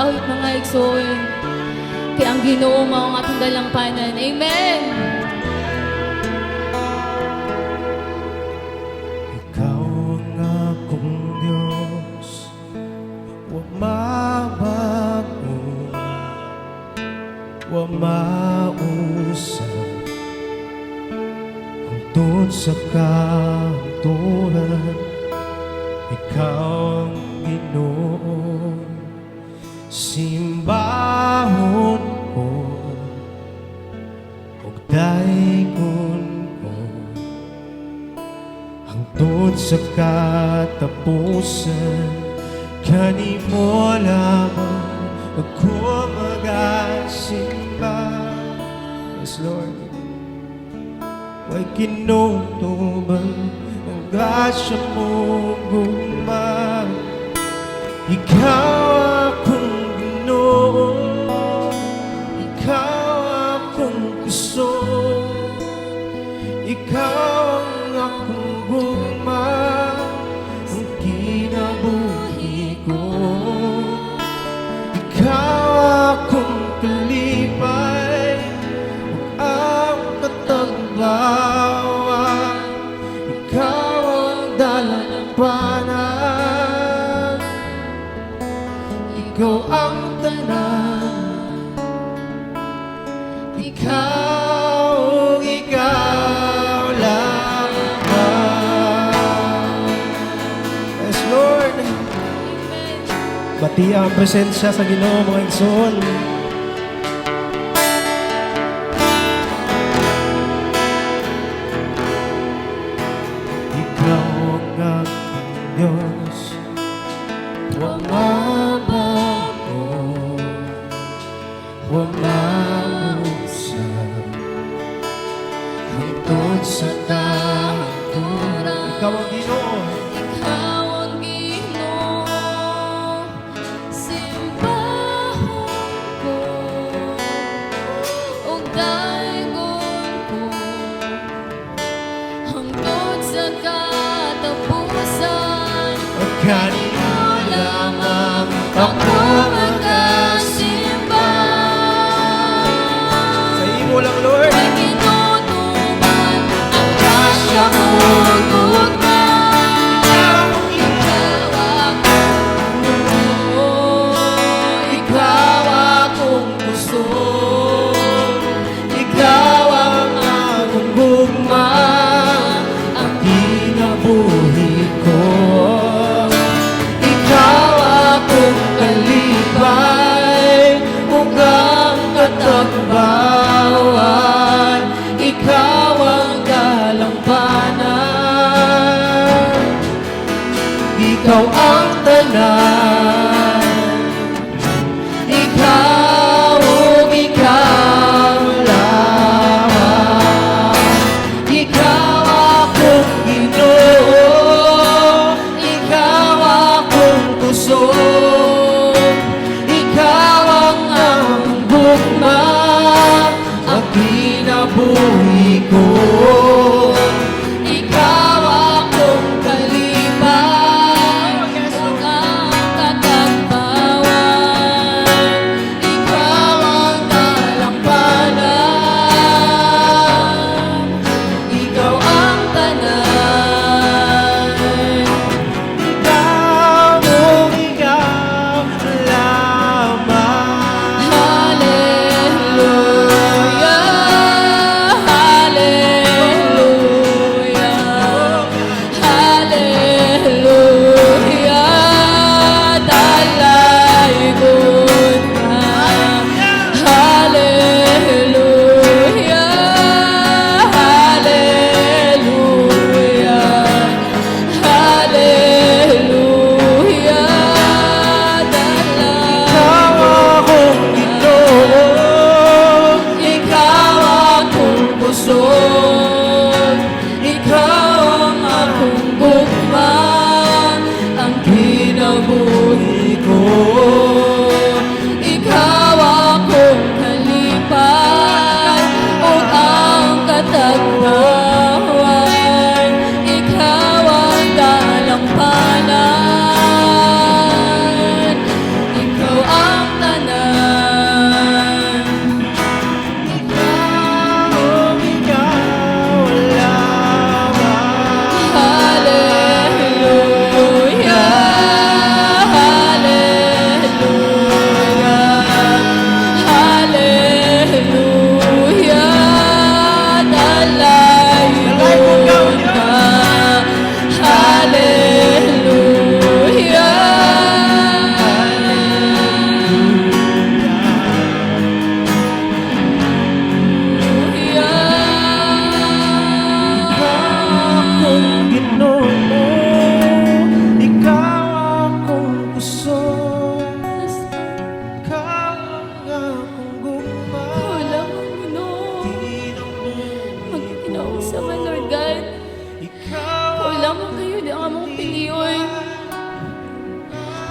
awit mga igsoon. Kaya ang Ginoo mao ang atong dalampanan. Amen. Ikaw ang akong Diyos, huwag mabago, huwag mausap, hangtod sa kanturan. Ikaw ang Ginoo, simbahon ko, ug dayon ko, hangtod sa katapusan. Kanimo lamang ako magasimba. Yes, Lord. Way kinutuban ang grasya mong guma. Ikaw akong Ginoo, ikaw akong gusto, ikaw ang akong guma, ang kinabuhi ko. Ikaw akong kalipay, ang katagbawan. Ikaw ang dalampanan, ikaw ang tanan, ikaw lamang. Yes, Lord. Bati ang presensya sa Ginoo mga igsoon. Ikaw ang aking Diyos, huwag mabago, huwag mausap, hangtod sa kanturan. Ikaw ang Ginoo, Ikaw ang Ginoo, simbahon ko, ug dayon ko, hangtod sa katapusan. kanino lamang ako magasimba. sa imo lang, Lord. May kinutuban ang grasya mong gugma. Ikaw akong Ginoo, ikaw akong gusto, Ikaw ang akong gugma, ang kinabuhi ko. Ikaw akong kalipay, ug ang katagbawan. Ikaw ang dalampanan, ikaw ang tanan, ikaw ug ikaw lamang. Ikaw akong Ginoo, ikaw akong puso, ikaw ang akong gugma, ang kinabuhi ko. ikaw akong kalipay, ug ang katagbawan. Ikaw ang dalampanan, ikaw ang tanan. Ikaw ug ikaw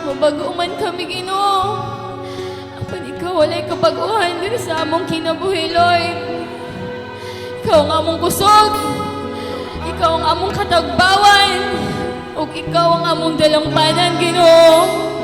Mabago man kami, Ginoo. Apan ikaw walay kabaguhan diri sa among kinabuhi, Lord. Ikaw ang among kusog. Ikaw ang among katagbawan. Ug ikaw ang among dalampanan, Ginoo.